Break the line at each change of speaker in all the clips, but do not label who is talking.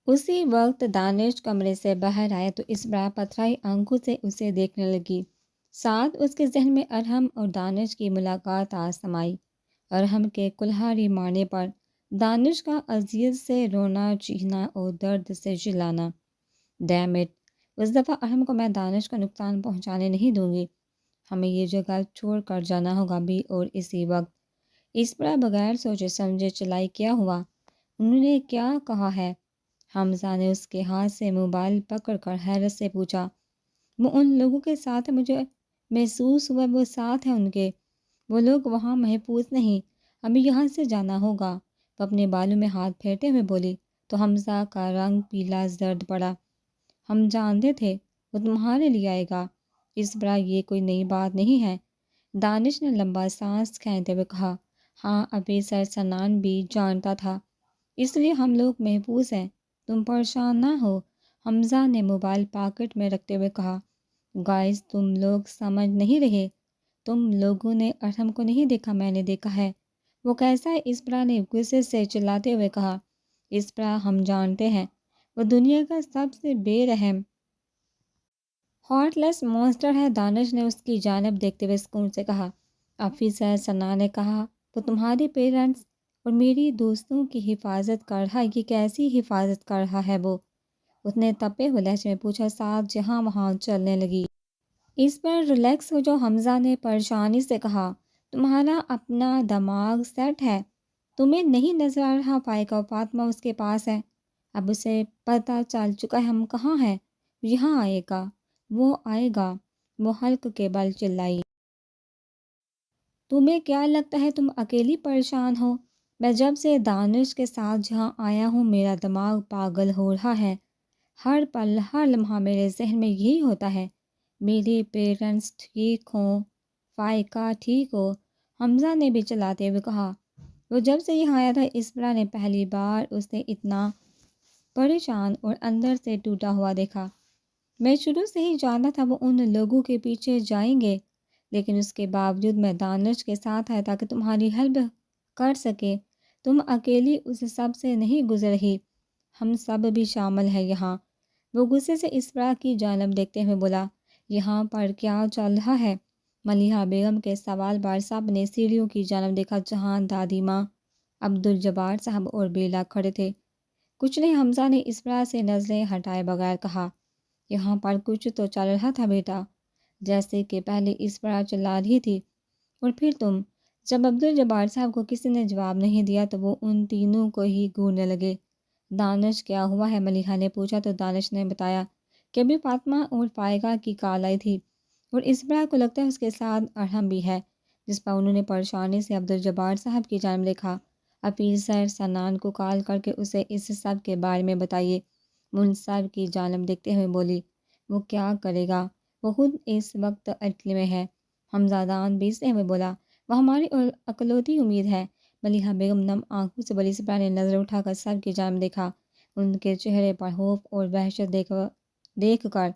اسی وقت دانش کمرے سے باہر آیا تو اسبرا پتھرائی آنکھوں سے اسے دیکھنے لگی۔ ساتھ اس کے ذہن میں ارحم اور دانش کی ملاقات آ سمائی۔ ارحم کے کلہاڑی مارنے پر دانش کا اذیت سے رونا چیخنا اور درد سے چلانا۔ ڈیم اٹ، اس دفعہ ارحم کو میں دانش کا نقصان پہنچانے نہیں دوں گی۔ ہمیں یہ جگہ چھوڑ کر جانا ہوگا بھی۔ اور اسی وقت اسبرا بغیر سوچے سمجھے چلائی، کیا ہوا؟ انہوں نے کیا کہا ہے؟ حمزہ نے اس کے ہاتھ سے موبائل پکڑ کر حیرت سے پوچھا۔ وہ ان لوگوں کے ساتھ ہیں، مجھے محسوس ہوا وہ ساتھ ہیں ان کے۔ وہ لوگ وہاں محفوظ نہیں، ہمیں یہاں سے جانا ہوگا۔ وہ اپنے بالوں میں ہاتھ پھیرتے ہوئے بولی تو حمزہ کا رنگ پیلا زرد پڑا۔ ہم جانتے تھے وہ تمہارے لیے آئے گا اسبرا، یہ کوئی نئی بات نہیں ہے۔ دانش نے لمبا سانس کھینچتے ہوئے کہا، ہاں آفیسر سنان بھی جانتا تھا، اس لیے ہم لوگ محفوظ ہیں، تم پریشان نہ ہو۔ حمزہ نے موبائل پاکٹ میں رکھتے ہوئے کہا، گائز تم لوگ سمجھ نہیں رہے، تم لوگوں نے ارحم کو نہیں دیکھا، میں نے دیکھا ہے۔ وہ کیسا ہے؟ اسبرا نے غصے سے چلاتے ہوئے کہا۔ اسبرا، ہم جانتے ہیں وہ دنیا کا سب سے بے رحم ہارٹ لیس مونسٹر ہے۔ دانش نے اس کی جانب دیکھتے ہوئے سکون سے کہا۔ آفیسر ثنا نے کہا، وہ تمہارے پیرنٹس اور میری دوستوں کی حفاظت کر رہا ہے۔ یہ کیسی حفاظت کر رہا ہے وہ؟ اس نے تپے ہوئے لہجے میں پوچھا، ساتھ جہاں وہاں چلنے لگی۔ اس پر ریلیکس ہو جو، حمزہ نے پریشانی سے کہا، تمہارا اپنا دماغ سیٹ ہے؟ تمہیں نہیں نظر آ رہا فائقہ و فاطمہ اس کے پاس ہے؟ اب اسے پتہ چل چکا ہے ہم کہاں ہیں۔ یہاں آئے گا، وہ آئے گا، وہ حلق کے بل چلائی۔ تمہیں کیا لگتا ہے تم اکیلی پریشان ہو؟ میں جب سے دانش کے ساتھ جہاں آیا ہوں میرا دماغ پاگل ہو رہا ہے۔ ہر پل ہر لمحہ میرے ذہن میں یہی ہوتا ہے، میرے پیرنٹس ٹھیک ہوں، فائقہ ٹھیک ہو۔ حمزہ نے بھی چلاتے ہوئے کہا۔ وہ جب سے یہاں آیا تھا اسبرا نے پہلی بار اسے اتنا پریشان اور اندر سے ٹوٹا ہوا دیکھا۔ میں شروع سے ہی جانتا تھا وہ ان لوگوں کے پیچھے جائیں گے، لیکن اس کے باوجود میں دانش کے ساتھ آیا تاکہ تمہاری ہیلپ کر سکے۔ تم اکیلی اس سب سے نہیں گزر رہی، ہم سب بھی شامل ہیں یہاں۔ وہ غصے سے اسبرا کی جانب دیکھتے ہوئے بولا، یہاں پر کیا چل رہا ہے؟ ملیحہ بیگم کے سوال بار سب نے سیڑھیوں کی جانب دیکھا جہاں دادی ماں، عبدالجبار صاحب اور بیلا کھڑے تھے۔ کچھ نہیں، حمزہ نے اسبرا سے نظریں ہٹائے بغیر کہا، یہاں پر کچھ تو چل رہا تھا بیٹا، جیسے کہ پہلے اسبرا چلا رہی تھی اور پھر تم۔ جب عبدالجبار صاحب کو کسی نے جواب نہیں دیا تو وہ ان تینوں کو ہی گھورنے لگے۔ دانش کیا ہوا ہے؟ ملیحہ نے پوچھا تو دانش نے بتایا کہ ابھی فاطمہ اور فائقہ کی کال آئی تھی اور اسبرا کو لگتا ہے اس کے ساتھ ارحم بھی ہے، جس پر انہوں نے پریشانی سے عبدالجبار صاحب کی جانب دیکھا۔ آفیسر سنان کو کال کر کے اسے اس سب کے بارے میں بتائیے۔ منصف کی جانب دیکھتے ہوئے بولی، وہ کیا کرے گا؟ وہ خود اس وقت اٹلی میں ہے۔ حمزہ دان بیچتے ہوئے بولا، وہ ہماری اکلوتی امید ہے۔ ملیحہ بیگم نم آنکھوں سے بولی۔ اسبرا نے نظر اٹھا کر سب کی جانب دیکھا، ان کے چہرے پر خوف اور وحشت دیکھ کر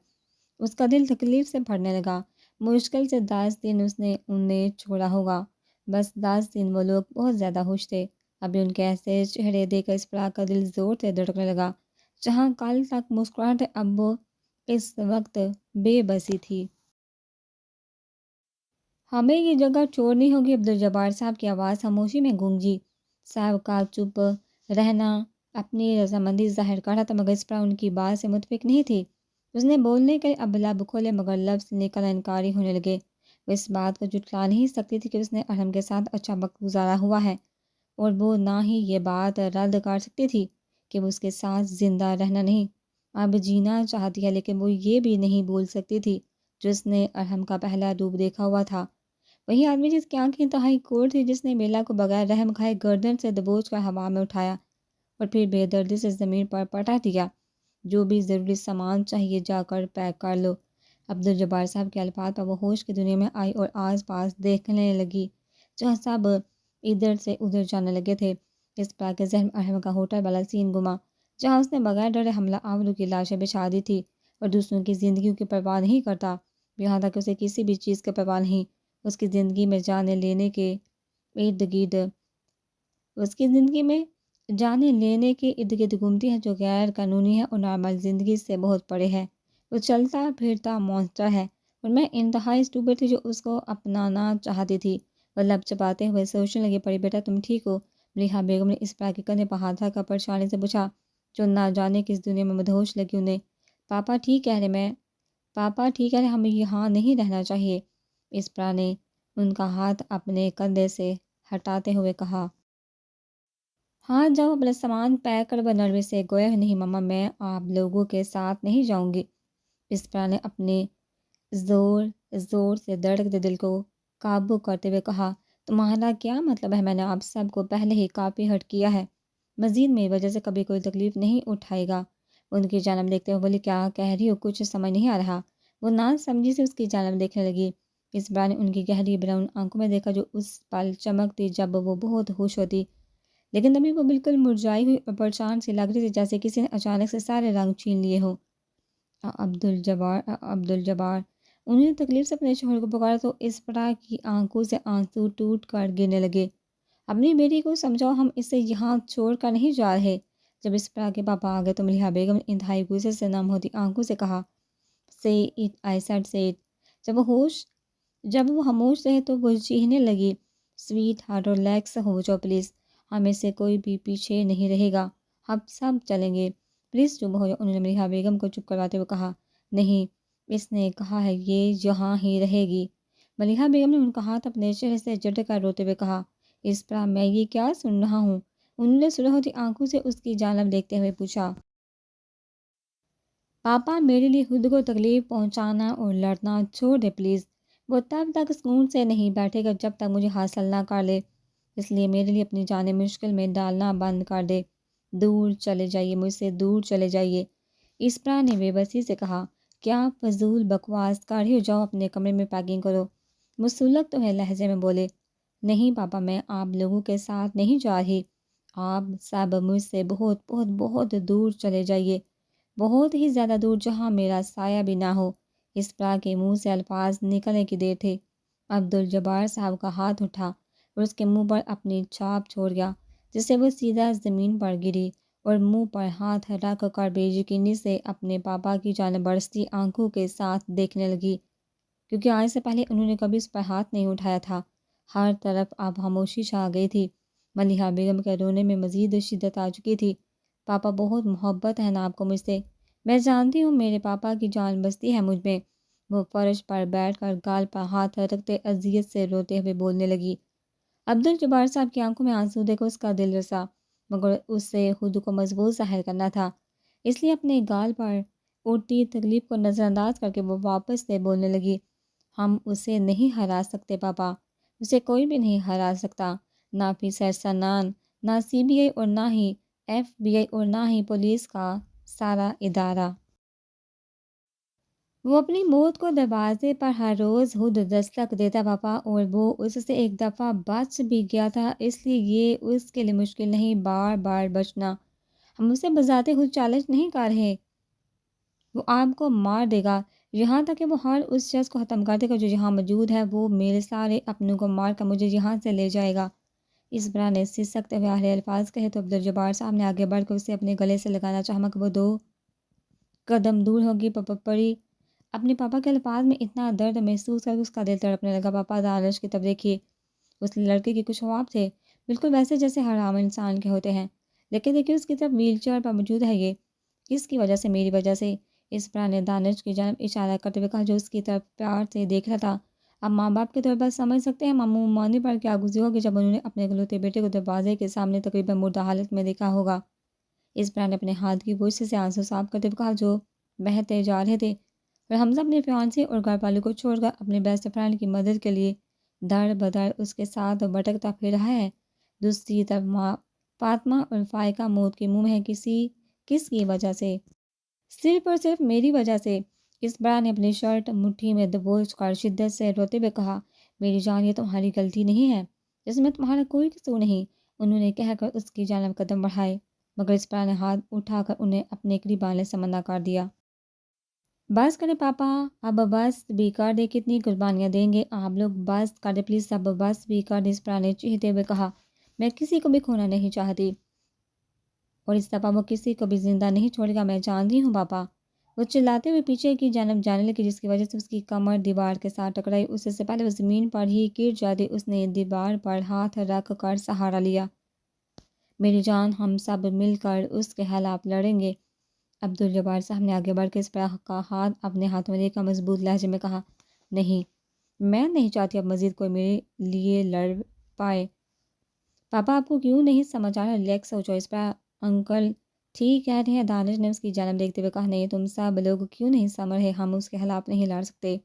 اس کا دل تکلیف سے بھرنے لگا۔ مشکل سے 10 دن اس نے انہیں چھوڑا ہوگا، بس 10 دن وہ لوگ بہت زیادہ خوش تھے۔ ابھی ان کے ایسے چہرے دیکھ کر اسبرا کا دل زور سے دھڑکنے لگا۔ جہاں کل تک مسکراہٹ اب وہ اس وقت بے بسی تھی۔ ہمیں یہ جگہ چھوڑنی ہوگی، عبدالجبار صاحب کی آواز خاموشی میں گونجی۔ صاحب کا چپ رہنا اپنی رضامندی ظاہر کر رہا تھا، مگر اسبرا ان کی بات سے متفق نہیں تھی۔ اس نے بولنے کے اب لب کھولے مگر لفظ نکل انکاری ہونے لگے۔ وہ اس بات کو جھٹلا نہیں سکتی تھی کہ اس نے ارحم کے ساتھ اچھا وقت گزارا ہوا ہے، اور وہ نہ ہی یہ بات رد کر سکتی تھی کہ وہ اس کے ساتھ زندہ رہنا نہیں، اب جینا چاہتی ہے، لیکن وہ یہ بھی نہیں بھول سکتی تھی جو اس نے ارحم کا پہلا روپ دیکھا ہوا تھا۔ وہی آدمی جس کی آنکھیں انتہائی کور تھی، جس نے بیلا کو بغیر رحم کھائے گردن سے دبوچ کر ہوا میں اٹھایا اور پھر بے دردی سے زمین پر پٹک دیا۔ جو بھی ضروری سامان چاہیے جا کر پیک کر لو۔ عبدالجبار صاحب کے الفاظ پر وہ ہوش کی دنیا میں آئی اور آس پاس دیکھنے لگی جہاں سب ادھر سے ادھر جانے لگے تھے۔ اسبرا کے ذہن میں ارحم کا ہوٹل والا سین گما، جہاں اس نے بغیر ڈرے حملہ آوروں کی لاشیں بچھا دی تھی اور دوسروں کی زندگیوں کی پرواہ نہیں کرتا، یہاں تک کہ اسے کسی بھی چیز کی پرواہ نہیں، اس کی زندگی میں جانے لینے کے ارد گرد، اس کی زندگی میں جانے لینے کے ارد گرد گھومتی ہے جو غیر قانونی ہے اور نارمل زندگی سے بہت پرے ہے۔ وہ چلتا پھرتا مونسٹر ہے اور میں انتہائی اسٹوپڈ تھی جو اس کو اپنانا چاہتی تھی۔ وہ لب چباتے ہوئے سوچنے لگی، پری بیٹا تم ٹھیک ہو؟ ملیحہ بیگم نے اس طرح کے کندھے پر ہاتھ رکھ کر پریشانی سے پوچھا جو نہ جانے کس دنیا میں مدہوش لگی انہیں۔ پاپا ٹھیک کہہ رہے، پاپا ٹھیک ہے، ہمیں یہاں نہیں رہنا چاہیے، اسپرا نے ان کا ہاتھ اپنے کندھے سے ہٹاتے ہوئے کہا۔ ہاں جاؤ اپنا سامان پیک کر، وہ نرمی سے گویا نہیں ماما میں آپ لوگوں کے ساتھ نہیں جاؤں گی، اسپرا نے اپنے زور زور سے دھڑکتے دل کو قابو کرتے ہوئے کہا۔ تمہارا کیا مطلب ہے؟ میں نے آپ سب کو پہلے ہی کافی ہرٹ کیا ہے، مزید میری وجہ سے کبھی کوئی تکلیف نہیں اٹھائے گا۔ ان کی جانب دیکھتے ہوئے بولی، کیا کہہ رہی ہو؟ کچھ سمجھ نہیں آ رہا۔ وہ نہ سمجھی سے اس کی جانب دیکھنے لگی۔ اسپرا نے ان کی گہری براؤن آنکھوں میں دیکھا جو اس پل چمکتی جب وہ بہت خوش ہوتی، لیکن تبھی وہ بالکل مرجھائی ہوئی اور پریشان سی لگ رہی تھی جیسے کسی نے اچانک سے سارے رنگ چھین لیے ہو۔ عبدالجبار انہوں نے تکلیف سے اپنے شوہر کو پکارا تو اسپرا کی آنکھوں سے آنسو ٹوٹ کر گرنے لگے۔ اپنی بیٹی کو سمجھاؤ، ہم اسے یہاں چھوڑ کر نہیں جا رہے۔ جب اسپرا کے پاپا آ گئے تو ملیحہ بیگم نے انتہائی غصے سے نم ہوتی آنکھوں سے کہا، say it I said say it۔ جب وہ خاموش رہے تو وہ چیخنے لگی، سویٹ ہارٹ اور ریلیکس ہو جاؤ پلیز، ہمیں سے کوئی بھی پیچھے نہیں رہے گا، ہم سب چلیں گے، پلیز چپ ہو جاؤ۔ انہوں نے ملیحہ بیگم کو چپ کرواتے ہوئے کہا، نہیں، اس نے کہا ہے یہ یہاں ہی رہے گی۔ ملیحہ بیگم نے ان کا ہاتھ اپنے چہرے سے جھٹک کر روتے ہوئے کہا، اسپرا میں یہ کیا سن رہا ہوں؟ انہوں نے سرخ ہوتی آنکھوں سے اس کی جانب دیکھتے ہوئے پوچھا۔ پاپا میرے لیے خود کو تکلیف پہنچانا اور لڑنا چھوڑ دے پلیز۔ وہ تب تک سکون سے نہیں بیٹھے گا جب تک مجھے حاصل نہ کر لے، اس لیے میرے لیے اپنی جانیں مشکل میں ڈالنا بند کر دے، دور چلے جائیے، مجھ سے دور چلے جائیے، اسپرا نے بے بسی سے کہا۔ کیا فضول بکواس کر رہی ہو؟ جاؤ اپنے کمرے میں پیکنگ کرو، وہ سلگتے ہوئے لہجے میں بولے۔ نہیں پاپا میں آپ لوگوں کے ساتھ نہیں جا رہی، آپ سب مجھ سے بہت بہت بہت دور چلے جائیے، بہت ہی زیادہ دور، جہاں میرا سایہ بھی نہ ہو۔ اسپرا کے منہ سے الفاظ نکلنے کی دیر تھے، عبدالجبار صاحب کا ہاتھ اٹھا اور اس کے منہ پر اپنی چھاپ چھوڑ گیا، جس سے وہ سیدھا زمین پر گری اور منہ پر ہاتھ رکھ کر بے یقینی سے اپنے پاپا کی جانب برستی آنکھوں کے ساتھ دیکھنے لگی، کیونکہ آج سے پہلے انہوں نے کبھی اس پر ہاتھ نہیں اٹھایا تھا۔ ہر طرف اب خاموشی چھا گئی تھی۔ ملیحہ بیگم کے رونے میں مزید شدت آ چکی تھی۔ پاپا بہت محبت ہے نا آپ کو مجھ سے؟ میں جانتی ہوں میرے پاپا کی جان بستی ہے مجھ میں، وہ فرش پر بیٹھ کر گال پر ہاتھ رکھتے اذیت سے روتے ہوئے بولنے لگی۔ عبدالجبار صاحب کی آنکھوں میں آنسو دیکھ اس کا دل رسا، مگر اس سے خود کو مضبوط ظاہر کرنا تھا، اس لیے اپنے گال پر اٹھتی تکلیف کو نظر انداز کر کے وہ واپس سے بولنے لگی، ہم اسے نہیں ہرا سکتے پاپا، اسے کوئی بھی نہیں ہرا سکتا، نہ آفیسر سنان، نہ CBI اور نہ ہی FBI اور نہ ہی پولیس کا سارا ادارہ۔ وہ اپنی موت کو دروازے پر ہر روز خود دستک دیتا پاپا، اور وہ اس سے ایک دفعہ بچ بھی گیا تھا، اس لیے یہ اس کے لیے مشکل نہیں بار بار بچنا، ہم اسے بذات خود چیلنج نہیں کر رہے، وہ آپ کو مار دے گا، یہاں تک کہ وہ ہر اس شخص کو ختم کر دے گا جو یہاں موجود ہے، وہ میرے سارے اپنوں کو مار کر مجھے یہاں سے لے جائے گا۔ اسپرا نے سسکتے ہوئے آخری الفاظ کہے تو عبدالجبار صاحب نے آگے بڑھ کر اسے اپنے گلے سے لگانا چاہا، مگر وہ 2 قدم دور ہوگی پڑی۔ اپنے پاپا کے الفاظ میں اتنا درد محسوس کر اس کا دل تڑپنے لگا۔ پاپا دانش کی طرف دیکھیے، اس لڑکے کے کچھ خواب تھے، بالکل ویسے جیسے ہر عام انسان کے ہوتے ہیں، لیکن دیکھیے اس کی طرف ویل چیئر پر موجود ہے، یہ کس کی وجہ سے؟ میری وجہ سے، اسپرا نے دانش کی جانب اشارہ کرتے ہوئے کہا جو اس کی طرف پیار سے دیکھ رہا تھا۔ اب ماں باپ کے طور پر سمجھ سکتے ہیں ماموں مانی پر کیا گزری ہوگی جب انہوں نے اپنے اکلوتے بیٹے کو دروازے کے سامنے تقریباً مردہ حالت میں دیکھا ہوگا۔ اسپرا نے اپنے ہاتھ کی گوشت سے آنسو صاف کرتے ہوئے کہا جو بہتے جا رہے تھے، اور حمزہ اپنے فیانسی اور گھر والوں کو چھوڑ کر اپنے بیسٹ فرینڈ کی مدد کے لیے در بدر اس کے ساتھ بھٹکتا پھر رہا ہے۔ دوسری طرف فاطمہ اور فائقہ موت کے منہ میں کس کی وجہ سے؟ صرف اور صرف میری وجہ سے۔ اسپرا نے اپنی شرٹ مٹھی میں دبوچ کر شدت سے روتے ہوئے کہا، میری جان یہ تمہاری غلطی نہیں ہے، اس میں تمہارا کوئی قصور نہیں، انہوں نے کہہ کر اس کی جانب قدم بڑھائے، مگر اسپرا نے ہاتھ اٹھا کر انہیں اپنے قریب آنے سے منع کر دیا۔ بس کرے پاپا، اب بس بھی کر دے، کتنی قربانیاں دیں گے آپ لوگ، بس کر دے پلیز، اب بس بھی کر دے، اسپرا نے چیختے ہوئے کہا، میں کسی کو بھی کھونا نہیں چاہتی۔ اور اس دفعہ وہ کسی کو بھی زندہ نہیں چھوڑے گا، میں جانتی ہوں پاپا۔ وہ چلاتے ہوئے پیچھے کی جانب جانے لگی، جس کی وجہ سے اس کی کمر دیوار کے ساتھ ٹکرائی۔ اس سے پہلے وہ زمین پر ہی گر جاتی، اس نے دیوار پر ہاتھ رکھ کر سہارا لیا۔ میری جان، ہم سب مل کر اس کے خلاف لڑیں گے۔ عبدالجبار صاحب نے آگے بڑھ کے اسپرا کا ہاتھ اپنے ہاتھوں میں لے کر مضبوط لہجے میں کہا، نہیں، میں نہیں چاہتی اب مزید کوئی میرے لیے لڑ پائے۔ پاپا، آپ کو کیوں نہیں سمجھ آ رہا؟ ریلیکس ہو جاؤ اسپرا، انکل ٹھیک کہہ رہے ہیں۔ دانش نے اس کی جانب دیکھتے ہوئے کہا، نہیں، تم سب لوگ کیوں نہیں سمجھ رہے؟ ہم اس کے خلاف نہیں لڑ سکتے۔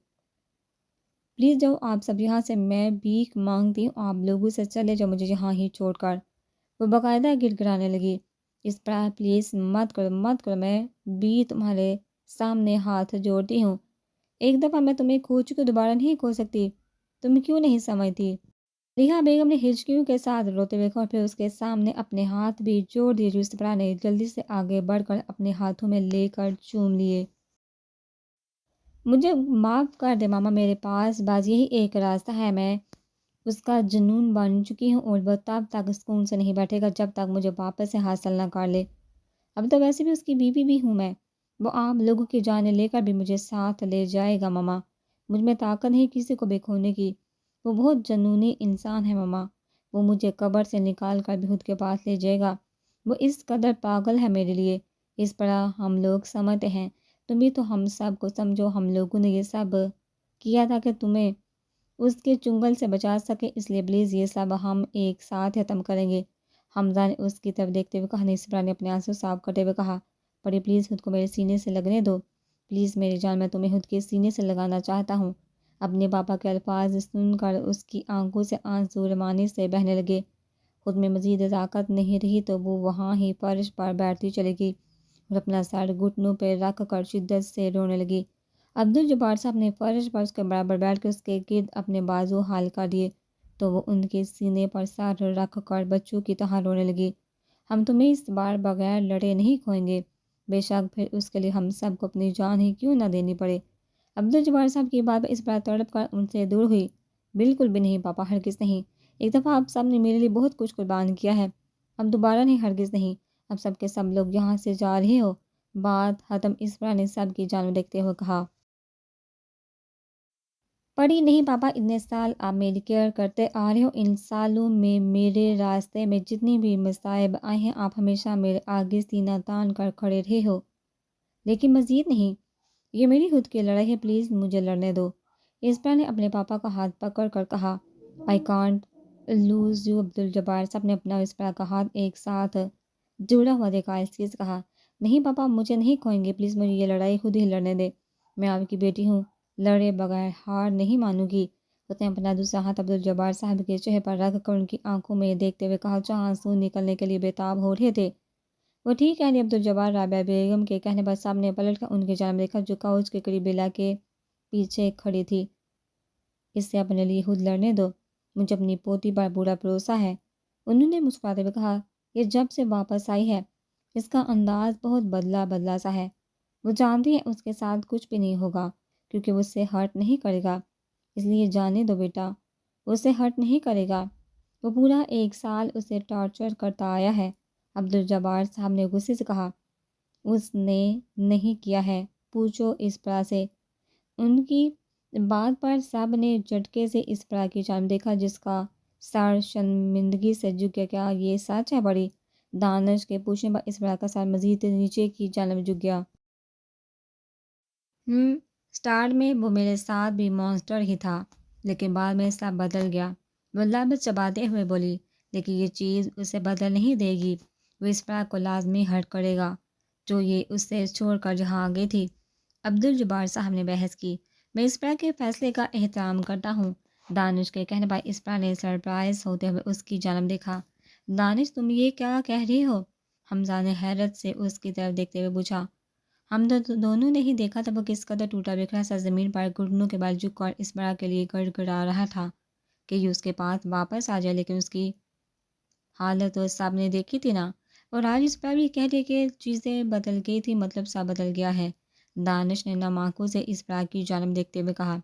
پلیز جاؤ آپ سب یہاں سے، میں بھیک مانگتی ہوں، آپ لوگوں سے چلے جاؤ مجھے یہاں ہی چھوڑ کر۔ وہ باقاعدہ گڑ گڑانے لگی، اسپرا پلیز مت کرو، مت کرو، میں بھی تمہارے سامنے ہاتھ جوڑتی ہوں۔ ایک دفعہ میں تمہیں کھو چکی، دوبارہ نہیں کھو سکتی، تم کیوں نہیں سمجھتی؟ ریحا بیگم نے ہچکیوں کے ساتھ روتے ہوئے کہا، اور پھر اس کے سامنے اپنے ہاتھ بھی جوڑ دیے جو اسپرا نے جلدی سے آگے بڑھ کر اپنے ہاتھوں میں لے کر چوم لیے۔ مجھے معاف کر دے ماما، میرے پاس بس یہی ایک راستہ ہے، میں اس کا جنون بن چکی ہوں اور وہ تب تک سکون سے نہیں بیٹھے گا جب تک مجھے واپس سے حاصل نہ کر لے۔ اب تو ویسے بھی اس کی بیوی بھی ہوں میں، وہ آپ لوگوں کی جانیں لے کر بھی مجھے ساتھ لے جائے گا ماما۔ مجھ میں طاقت نہیں کسی کو بھی کھونے کی، وہ بہت جنونی انسان ہے ماما، وہ مجھے قبر سے نکال کر بھی خود کے پاس لے جائے گا، وہ اس قدر پاگل ہے میرے لیے۔ اس پر ہم لوگ سمجھتے ہیں، تم بھی تو ہم سب کو سمجھو، ہم لوگوں نے یہ سب کیا تھا کہ تمہیں اس کے چنگل سے بچا سکے، اس لیے پلیز یہ سب ہم ایک ساتھ ختم کریں گے۔ حمزہ نے اس کی طرف دیکھتے ہوئے کہا، نسبرا نے اپنے آنسو صاف کرتے ہوئے کہا، پڑی پلیز خود کو میرے سینے سے لگنے دو، پلیز میری جان، میں تمہیں خود کے سینے سے لگانا چاہتا ہوں۔ اپنے پاپا کے الفاظ سن کر اس کی آنکھوں سے آنسو روانی سے بہنے لگے۔ خود میں مزید طاقت نہیں رہی تو وہ وہاں ہی فرش پر بیٹھتی چلے گئی اور اپنا سر گھٹنوں پہ رکھ کر شدت سے رونے لگی۔ عبدالجبار صاحب نے فرش پر اس کے برابر بیٹھ کے اس کے گرد اپنے بازو حال کر دیے تو وہ ان کے سینے پر سر رکھ کر بچوں کی طرح رونے لگی۔ ہم تمہیں اس بار بغیر لڑے نہیں کھوئیں گے، بے شک پھر اس کے لیے ہم سب کو اپنی جان ہی کیوں نہ دینی پڑے۔ عبدالجبار صاحب کی بات اس بار تڑپ کر ان سے دور ہوئی، بالکل بھی نہیں پاپا، ہرگز نہیں۔ ایک دفعہ آپ سب نے میرے لیے بہت کچھ قربان کیا ہے، اب دوبارہ نہیں، ہرگز نہیں۔ اب سب کے سب لوگ یہاں سے جا رہے ہو۔ بات ختم، اسپرا نے سب کی جانب دیکھتے ہوئے کہا۔ پڑھی نہیں پاپا، اتنے سال آپ میری کیئر کرتے آ رہے ہو، ان سالوں میں میرے راستے میں جتنی بھی مصائب آئے ہیں آپ ہمیشہ میرے آگے سینہ تان کر کھڑے رہے ہو، لیکن مزید نہیں، یہ میری خود کی لڑائی ہے، پلیز مجھے لڑنے دو۔ اسپرا نے اپنے پاپا کا ہاتھ پکڑ کر کہا، I can't lose you. Abdul Jabbar صاحب نے اپنا اسپرا کا ہاتھ ایک ساتھ جڑا ہوا دیکھا، اس سے کہا، نہیں پاپا، مجھے نہیں کھوئیں گے، پلیز مجھے یہ لڑائی خود ہی لڑنے دے، میں آپ کی بیٹی ہوں، لڑے بغیر ہار نہیں مانوں گی۔ اس نے اپنا دوسرا ہاتھ عبدالجبار صاحب کے چہرے پر رکھ کر ان کی آنکھوں میں دیکھتے ہوئے کہا، جہاں آنسو نکلنے کے لیے بےتاب ہو رہے تھے۔ وہ ٹھیک ہے عبدالجبار، رابعہ بیگم کے کہنے پر صاحب نے پلٹ کر ان کی جانب دیکھا جو کاؤچ کے قریب بلا کے پیچھے کھڑی تھی۔ اس سے اپنے لیے خود لڑنے دو، مجھے اپنی پوتی پر برا بھروسہ ہے، انہوں نے مسکراتے ہوئے کہا، یہ جب سے واپس آئی ہے اس کا انداز بہت بدلا بدلا سا ہے، وہ جانتی ہے اس کے ساتھ کچھ بھی نہیں ہوگا کیونکہ وہ اس سے ہرٹ نہیں کرے گا، اس لیے جانے دو بیٹا، وہ اسے ہرٹ نہیں کرے گا، وہ پورا ایک سال اسے ٹارچر کرتا آیا ہے۔ عبدالجبار صاحب نے غصے سے کہا، اس نے نہیں کیا ہے، پوچھو اسپرا سے۔ ان کی بات پر سب نے جھٹکے سے اسپرا کی جانب دیکھا جس کا سر شرمندگی سے جھک گیا۔ کیا یہ سچ ہے بڑی؟ دانش کے پوچھنے پر اسپرا کا سر مزید نیچے کی جانب جھک گیا۔ سٹارٹ میں وہ میرے ساتھ بھی مونسٹر ہی تھا، لیکن بعد میں سب بدل گیا، وہ لب چباتے ہوئے بولی، لیکن یہ چیز اسے بدل نہیں دے گی، وہ اسپرا کو لازمی ہرٹ کرے گا جو یہ اس سے چھوڑ کر جہاں گئی تھی۔ عبدالجبار صاحب نے بحث کی، میں اسپرا کے فیصلے کا احترام کرتا ہوں۔ دانش کے کہنے پر اسپرا نے سرپرائز ہوتے ہوئے اس کی جانب دیکھا۔ دانش، تم یہ کیا کہہ رہی ہو؟ حمزہ نے حیرت سے اس کی طرف دیکھتے ہوئے پوچھا۔ ہم دونوں نے ہی دیکھا تھا وہ کس قدر ٹوٹا بکھرا سا زمین پر گھٹنوں کے بل جھک کر اسپرا کے لیے گڑ گڑا رہا تھا کہ یہ اس کے پاس واپس آ جائے، لیکن اس کی حالت تو سب نے دیکھی تھی نا، اور آج اسپرا بھی کہہ رہی کہ چیزیں بدل گئی تھی، مطلب سب بدل گیا ہے۔ دانش نے نم آنکھوں سے اسپرا کی جانب دیکھتے ہوئے کہا،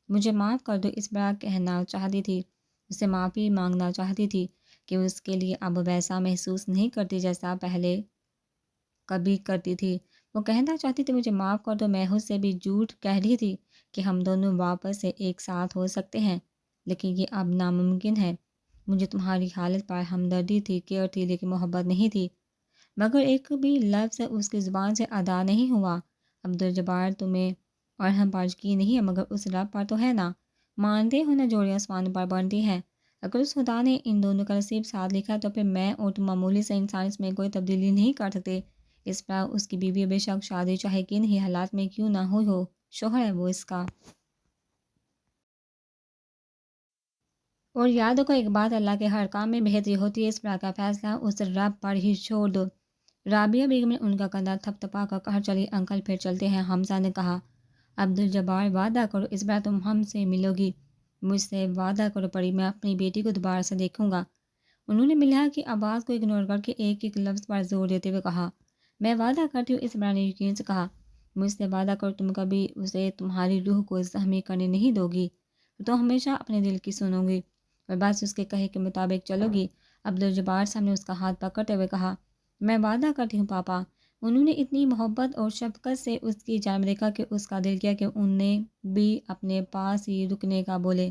مجھے معاف کر دو، اسپرا کہنا چاہتی تھی، اسے معافی مانگنا چاہتی تھی کہ اس کے لیے اب ویسا محسوس نہیں کرتی جیسا پہلے کبھی کرتی تھی۔ وہ کہنا چاہتی تھی مجھے معاف کر دو، میں اس سے بھی جھوٹ کہہ رہی تھی کہ ہم دونوں واپس سے ایک ساتھ ہو سکتے ہیں، لیکن یہ اب ناممکن ہے۔ مجھے تمہاری حالت پر ہمدردی تھی، کیئر تھی، لیکن محبت نہیں تھی، مگر ایک بھی لفظ اس کی زبان سے ادا نہیں ہوا۔ عبدالجبار تمہیں اور ہم پر یقین نہیں ہے، مگر اس رب پر تو ہے نا؟ مانتے ہو نا جوڑی آسمانوں پر بنتی ہے؟ اگر اس خدا نے ان دونوں کا نصیب ساتھ لکھا ہے تو پھر میں اور تم معمولی سے انسان اس میں کوئی تبدیلی نہیں کر سکتے۔ اس پر اس کی بیوی بے شک شادی چاہے کن ہی حالات میں کیوں نہ ہوئی ہو، شوہر ہے وہ اس کا۔ اور یاد رکھو ایک بات، اللہ کے ہر کام میں بہتری ہوتی ہے، اس پر کا فیصلہ اس رب پر ہی چھوڑ دو۔ رابعہ بیگم نے ان کا کندھا تھپ تھپا کر کہا چلی انکل پھر چلتے ہیں۔ حمزہ نے کہا عبدالجبار وعدہ کرو اس بار تم ہم سے ملو گی، مجھ سے وعدہ کرو پڑی، میں اپنی بیٹی کو دوبارہ سے دیکھوں گا۔ انہوں نے ملیحہ کی آواز کو اگنور کر کے ایک ایک لفظ پر زور دیتے ہوئے کہا میں وعدہ کرتی ہوں، اس بار نے یقین سے کہا مجھ سے وعدہ کرو تم کبھی اسے تمہاری روح کو زخمی کرنے نہیں دو گی، تو ہمیشہ اپنے دل کی سنو گی اور بس اس کے کہے کے مطابق چلو گی۔ عبدالجبار صاحب نے اس کا ہاتھ پکڑتے ہوئے کہا میں وعدہ کرتی ہوں پاپا۔ انہوں نے اتنی محبت اور شفقت سے اس کی جانب دیکھا کہ اس کا دل کیا کہ انہیں بھی اپنے پاس ہی رکنے کا بولے۔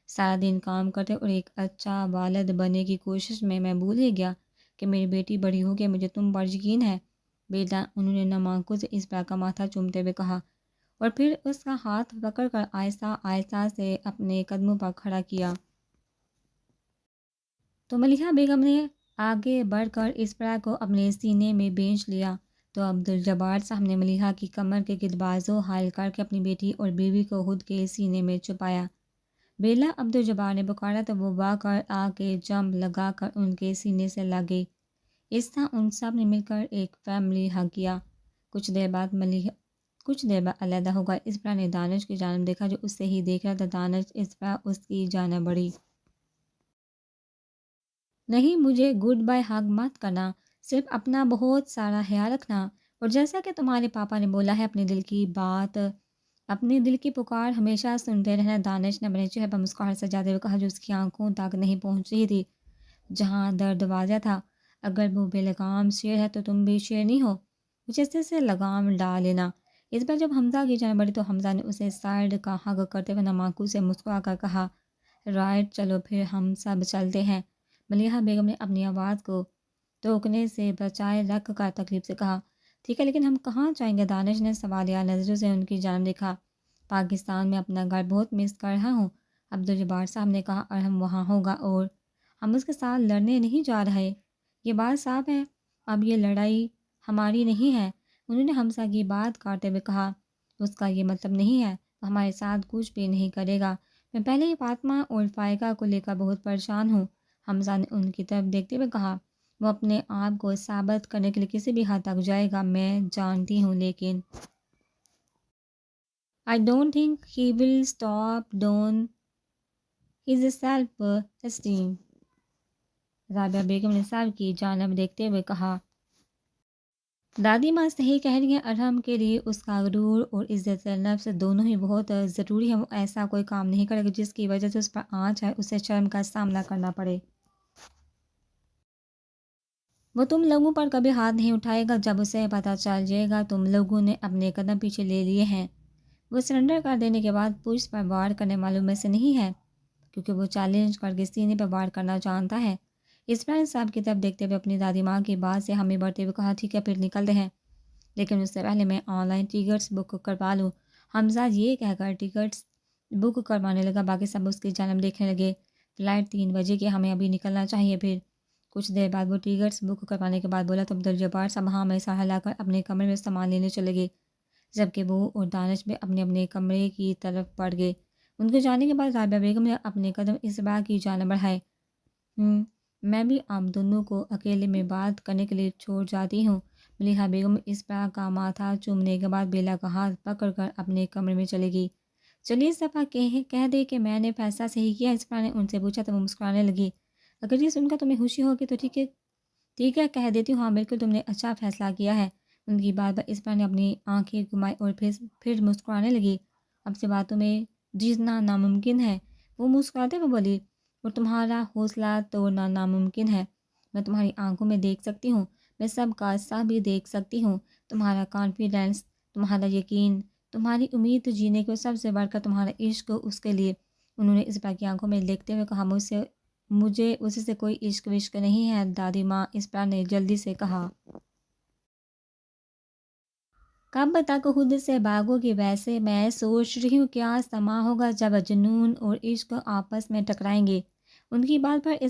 سارا دن کام کرتے اور ایک اچھا والد بننے کی کوشش میں بھول ہی گیا کہ میری بیٹی بڑی ہو گئی، مجھے تم پر یقین ہے بیٹا، انہوں نے نامانکو سے اس پر کا ماتھا چومتے ہوئے کہا اور پھر اس کا ہاتھ پکڑ کر آہستہ آہستہ سے اپنے قدموں پر کھڑا کیا۔ تو ملیحہ بیگم نے آگے بڑھ کر اسپرا کو اپنے سینے میں بینچ لیا تو عبدالجبار صاحب نے ملیحہ کی کمر کے گرد بازو حائل کر کے اپنی بیٹی اور بیوی کو خود کے سینے میں چھپایا۔ بیلا عبدالجبار نے پکارا تو وہ با کر آ کے جمپ لگا کر ان کے سینے سے لگ گئی۔ اس طرح ان سب نے مل کر ایک فیملی حق کیا۔ کچھ دیر بعد علیحدہ ہو کر اسپرا نے دانش کی جانب دیکھا جو اس سے ہی دیکھ رہا تھا۔ دانش اسپرا اس کی جانب بڑھی۔ نہیں، مجھے گڈ بائی حق مت کرنا، صرف اپنا بہت سارا خیال رکھنا، اور جیسا کہ تمہارے پاپا نے بولا ہے اپنے دل کی بات، اپنے دل کی پکار ہمیشہ سنتے رہنا۔ دانش نے اپنے چہرے پر مسکراہٹ سجاتے ہوئے کہا جو اس کی آنکھوں تک نہیں پہنچ رہی تھی، جہاں درد واضح تھا۔ اگر وہ بے لگام شیر ہے تو تم بھی شیر نہیں ہو، کچھ سے لگام ڈال لینا۔ اس بار جب حمزہ کی جانب بڑھی تو حمزہ نے اسے سائڈ کا حق کرتے ہوئے نامانکو سے مسکرا کر کہا رائٹ، چلو پھر ہم سب چلتے ہیں۔ ملیحہ بیگم نے اپنی آواز کو توکنے سے بچائے رکھ کر تکلیف سے کہا ٹھیک ہے، لیکن ہم کہاں جائیں گے؟ دانش نے سوالیہ نظروں سے ان کی جانب دیکھا۔ پاکستان میں اپنا گھر بہت مس کر رہا ہوں، عبدالجبار صاحب نے کہا، اور ہم وہاں ہوگا اور ہم اس کے ساتھ لڑنے نہیں جا رہے، یہ بات صاف ہے، اب یہ لڑائی ہماری نہیں ہے۔ انہوں نے حمزہ کی بات کاٹتے ہوئے کہا اس کا یہ مطلب نہیں ہے وہ ہمارے ساتھ کچھ بھی نہیں کرے گا، میں پہلے ہی فاطمہ اور فائقہ کو لے کر بہت پریشان ہوں۔ حمزہ نے ان کی طرف دیکھتے ہوئے کہا وہ اپنے آپ کو ثابت کرنے کے لیے کسی بھی حد تک جائے گا، میں جانتی ہوں، لیکن I don't think he will stop down his self-esteem۔ Rabia بیگم نے سر کی جانب دیکھتے ہوئے کہا دادی ماں صحیح کہہ رہی ہیں، ارحم کے لیے اس کا غرور اور عزت نفس دونوں ہی بہت ضروری ہے۔ وہ ایسا کوئی کام نہیں کرے گا جس کی وجہ سے اس پر آنچ ہے، اسے شرم کا سامنا کرنا پڑے۔ وہ تم لوگوں پر کبھی ہاتھ نہیں اٹھائے گا، جب اسے پتہ چل جائے گا تم لوگوں نے اپنے قدم پیچھے لے لیے ہیں۔ وہ سرنڈر کر دینے کے بعد پشت پر وار کرنے والوں میں سے نہیں ہے، کیونکہ وہ چیلنج کر کے سینے پر وار کرنا جانتا ہے۔ اسماعیل صاحب کی طرف دیکھتے ہوئے اپنی دادی ماں کی بات سے ہمیں بڑھتے ہوئے کہا ٹھیک ہے پھر نکلتے ہیں، لیکن اس سے پہلے میں آن لائن ٹکٹس بک کروا لوں۔ حمزہ یہ کہہ کر ٹکٹس بک کروانے لگا، باقی سب اس کی جانب دیکھنے لگے۔ فلائٹ 3 بجے کی، ہمیں ابھی نکلنا چاہیے۔ پھر کچھ دیر بعد وہ ٹکٹس بک کروانے کے بعد بولا تو عبدالجبار صاحب ہاں میں سر ہلا کر اپنے کمرے میں سامان لینے چلے گئے، جبکہ وہ اور دانش بھی اپنے اپنے کمرے کی طرف بڑھ گئے۔ ان کے جانے کے بعد رابعہ بیگم نے اپنے قدم اسبا کی جانب بڑھائے۔ میں بھی آپ دونوں کو اکیلے میں بات کرنے کے لیے چھوڑ جاتی ہوں۔ ملیحہ بیگم اسبا کا ماتھا چومنے کے بعد بیلا کا ہاتھ پکڑ کر اپنے کمرے میں چلے گئی۔ چلیے اس دفعہ کہہ دے کہ میں نے فیصلہ صحیح کیا، اسبا نے ان سے پوچھا تو وہ مسکرانے لگی۔ اگر یہ سن کر تمہیں خوشی ہوگی تو ٹھیک ہے کہہ دیتی ہوں، ہاں بالکل تم نے اچھا فیصلہ کیا ہے۔ ان کی بات پر اسبا نے اپنی آنکھیں گھمائی اور پھر مسکرانے لگی۔ اب سے باتوں میں جیتنا ناممکن ہے، وہ مسکراتے ہوئے بولی، اور تمہارا حوصلہ توڑنا ناممکن ہے، میں تمہاری آنکھوں میں دیکھ سکتی ہوں، میں سب کا سب بھی دیکھ سکتی ہوں، تمہارا کانفیڈنس، تمہارا یقین، تمہاری امید جینے کو، سب سے بڑھ کر تمہارا عشق اس کے لیے۔ انہوں نے اسپرا کی آنکھوں میں دیکھتے ہوئے کہا، مجھے اسی سے کوئی عشق وشق نہیں ہے دادی ماں، اسپرا نے جلدی سے کہا۔ کب تک خود سے بھاگو گی؟ ویسے میں سوچ رہی ہوں کیا سما ہوگا جب جنون اور عشق آپس میں ٹکرائیں گے۔ ان کی بات پر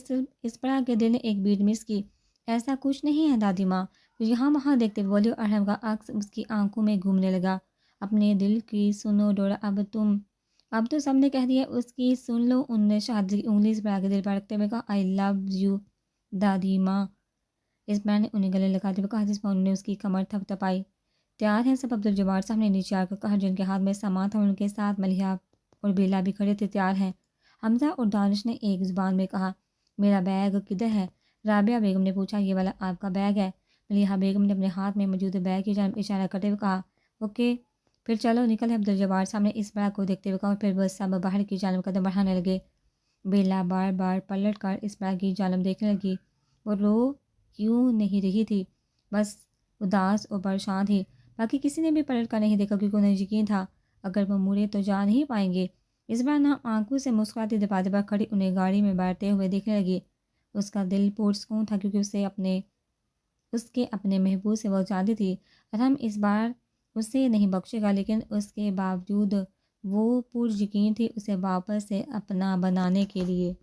اسپرا کے دل نے ایک بیٹ مس کی۔ ایسا کچھ نہیں ہے دادی ماں، یہاں وہاں دیکھتے ہوئے بولی، اور ارحم کا عکس اس کی آنکھوں میں گھومنے لگا۔ اپنے دل کی سنو ڈورا، اب تو سب نے کہہ دیا اس کی، سن لو۔ انہوں نے شہادت کی انگلی اسپرا کے دل پر رکھتے ہوئے کہا، آئی لو یو دادی ماں۔ اسپرا نے انہیں گلے لگاتے ہوئے کہا، جس پر انہوں نے اس کی کمر تھپ تھپائی۔ تیار ہیں سب؟ عبدالجبار صاحب نے نیچے آ کر کہا، جن کے ہاتھ میں سامان تھا، ان کے ساتھ ملیحہ اور بیلا بھی کھڑے تھے۔ تیار ہیں؟ حمزہ اور دانش نے ایک زبان میں کہا۔ میرا بیگ کدھر ہے؟ رابعہ بیگم نے پوچھا۔ یہ والا آپ کا بیگ ہے؟ ملیحہ بیگم نے اپنے ہاتھ میں موجود بیگ کی جانب اشارہ کرتے ہوئے کہا۔ اوکے پھر چلو نکلے۔ عبدالجبار صاحب نے اس بیگ کو دیکھتے ہوئے کہا، اور پھر وہ سب باہر کی جانب قدم بڑھانے لگے۔ بیلا بار بار پلٹ کر اس بیگ کی جانب دیکھنے لگی۔ وہ رو کیوں نہیں رہی تھی، بس اداس اور پریشان تھی۔ باقی کسی نے بھی پلٹ کر نہیں دیکھا، کیونکہ انہیں یقین تھا اگر وہ مڑے تو جا نہیں پائیں گے۔ اس بار نہ آنکھوں سے مسکراتی دبا دبا کھڑی انہیں گاڑی میں بیٹھتے ہوئے دیکھنے لگی۔ اس کا دل پرسکون تھا، کیونکہ اس کے اپنے محبوب سے وہ جانتی تھی ارحم اس بار اسے نہیں بخشے گا، لیکن اس کے باوجود وہ پر یقین تھی اسے واپس سے اپنا بنانے کے لیے۔